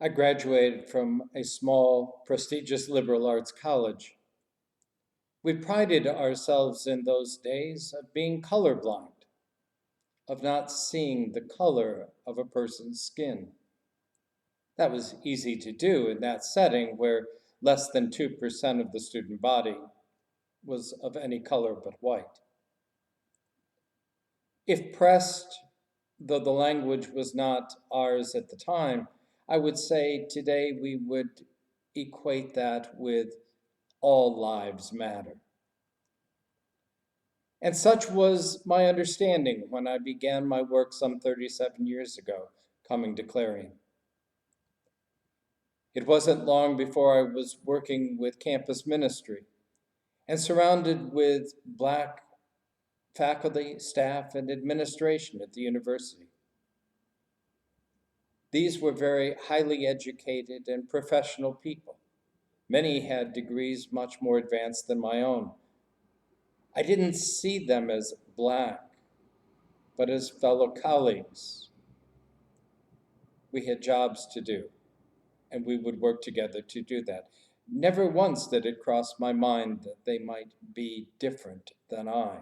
I graduated from a small, prestigious liberal arts college. We prided ourselves in those days of being colorblind, of not seeing the color of a person's skin. That was easy to do in that setting where less than 2% of the student body was of any color but white. If pressed, though the language was not ours at the time, I would say today we would equate that with all lives matter. And such was my understanding when I began my work some 37 years ago, coming to Clarion. It wasn't long before I was working with campus ministry and surrounded with Black faculty, staff, and administration at the university. These were very highly educated and professional people. Many had degrees much more advanced than my own. I didn't see them as Black, but as fellow colleagues. We had jobs to do, and we would work together to do that. Never once did it cross my mind that they might be different than I.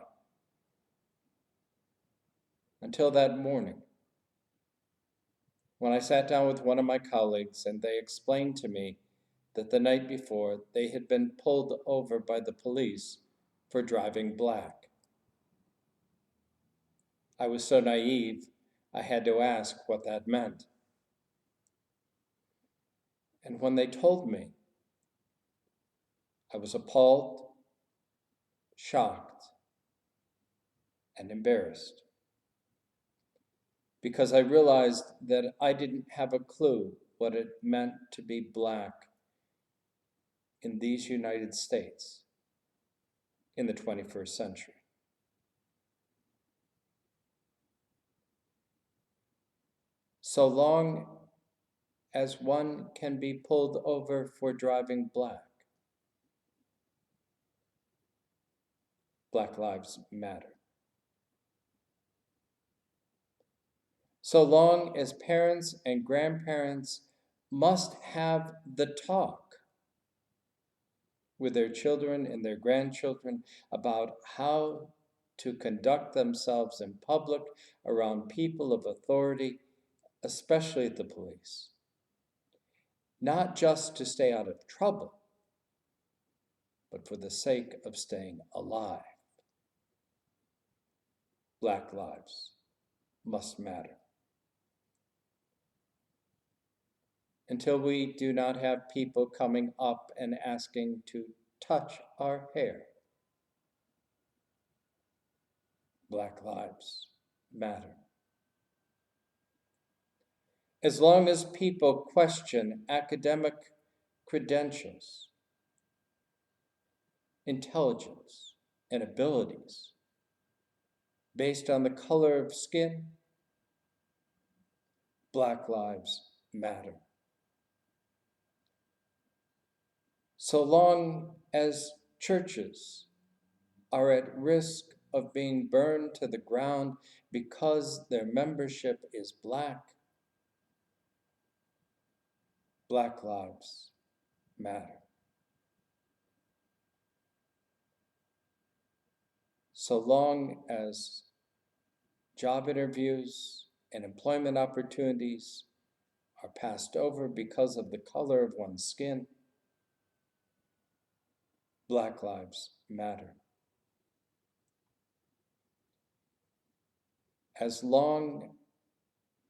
Until that morning, when I sat down with one of my colleagues and they explained to me that the night before they had been pulled over by the police for driving Black. I was so naive, I had to ask what that meant. And when they told me, I was appalled, shocked, and embarrassed, because I realized that I didn't have a clue what it meant to be Black in these United States in the 21st century. So long as one can be pulled over for driving Black, Black lives matter. So long as parents and grandparents must have the talk with their children and their grandchildren about how to conduct themselves in public around people of authority, especially the police. Not just to stay out of trouble, but for the sake of staying alive. Black lives must matter. Until we do not have people coming up and asking to touch our hair, Black lives matter. As long as people question academic credentials, intelligence, and abilities based on the color of skin, Black lives matter. So long as churches are at risk of being burned to the ground because their membership is Black, Black lives matter. So long as job interviews and employment opportunities are passed over because of the color of one's skin, Black lives matter. As long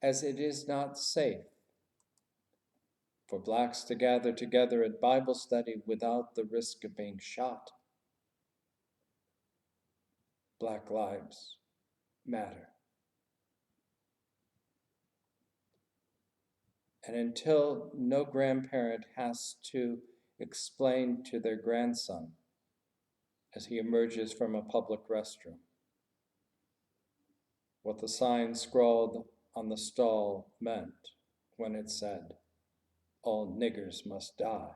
as it is not safe for Blacks to gather together at Bible study without the risk of being shot, Black lives matter. And until no grandparent has to explain to their grandson as he emerges from a public restroom what the sign scrawled on the stall meant when it said, "All niggers must die,"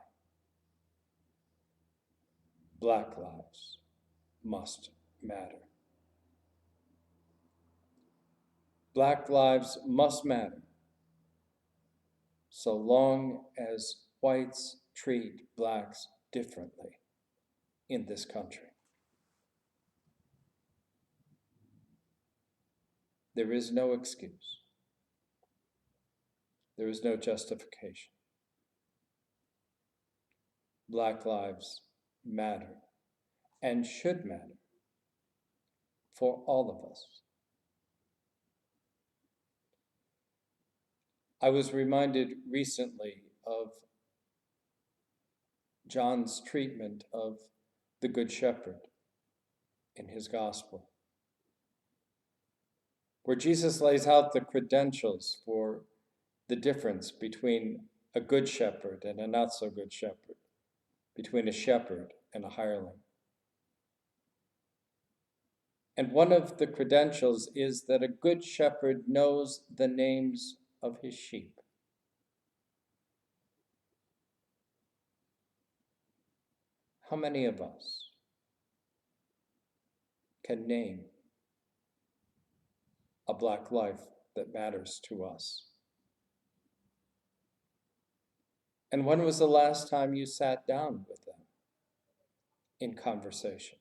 Black lives must matter. Black lives must matter so long as whites treat blacks differently in this country. There is no excuse. There is no justification. Black lives matter and should matter for all of us. I was reminded recently of John's treatment of the Good Shepherd in his gospel, where Jesus lays out the credentials for the difference between a good shepherd and a not so good shepherd, between a shepherd and a hireling. And one of the credentials is that a good shepherd knows the names of his sheep. How many of us can name a black life that matters to us? And when was the last time you sat down with them in conversation?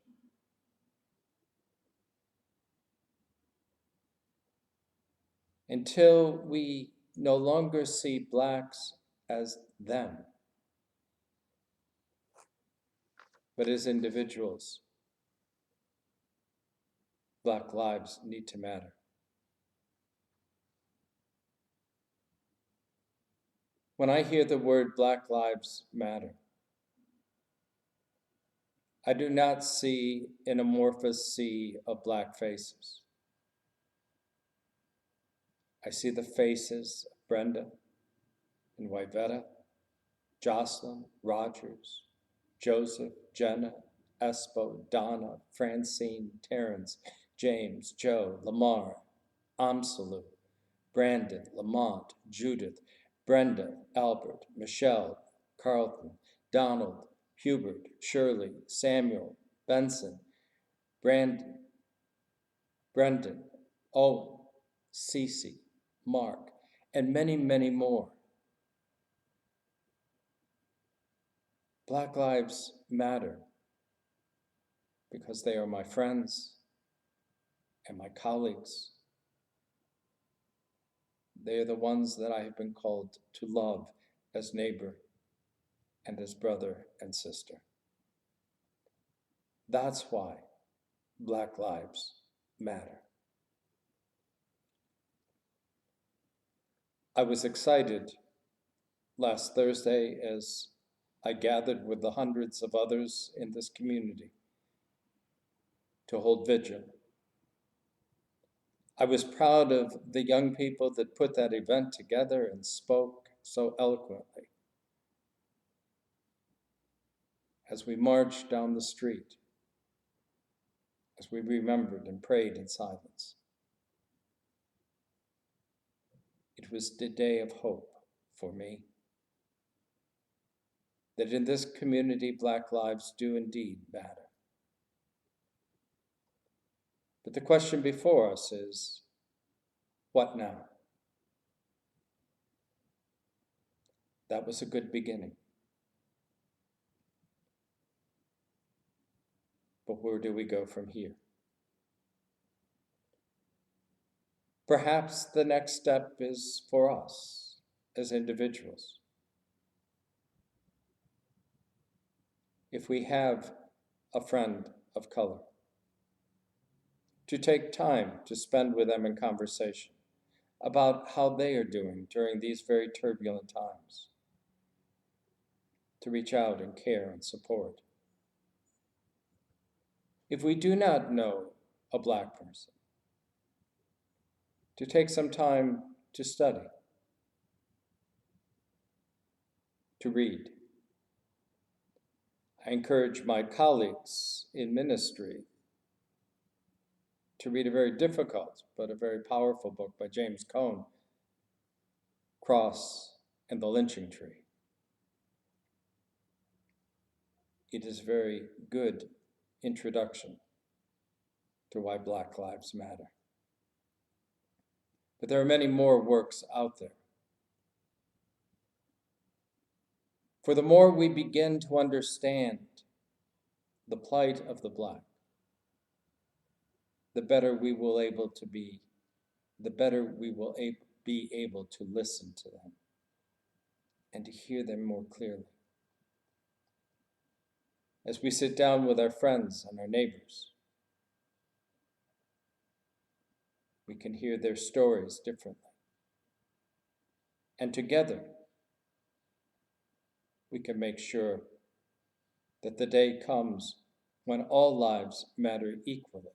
Until we no longer see blacks as them, but as individuals, black lives need to matter. When I hear the word Black Lives Matter, I do not see an amorphous sea of black faces. I see the faces of Brenda and Wivetta, Jocelyn, Rogers, Joseph, Jenna, Espo, Donna, Francine, Terrence, James, Joe, Lamar, Amsalu, Brandon, Lamont, Judith, Brenda, Albert, Michelle, Carlton, Donald, Hubert, Shirley, Samuel, Benson, Brandon, Brendan, Owen, Cece, Mark, and many, many more. Black lives matter because they are my friends and my colleagues. They are the ones that I have been called to love as neighbor and as brother and sister. That's why Black lives matter. I was excited last Thursday as I gathered with the hundreds of others in this community to hold vigil. I was proud of the young people that put that event together and spoke so eloquently as we marched down the street, as we remembered and prayed in silence. It was the day of hope for me, that in this community, Black lives do indeed matter. But the question before us is, what now? That was a good beginning. But where do we go from here? Perhaps the next step is for us as individuals. If we have a friend of color, to take time to spend with them in conversation about how they are doing during these very turbulent times, to reach out and care and support. If we do not know a Black person, to take some time to study, to read. I encourage my colleagues in ministry to read a very difficult but a very powerful book by James Cone, Cross and the Lynching Tree. It is a very good introduction to why Black lives matter. But there are many more works out there. For the more we begin to understand the plight of the Black, the better we will be able to listen to them and to hear them more clearly. As we sit down with our friends and our neighbors, we can hear their stories differently. And together, we can make sure that the day comes when all lives matter equally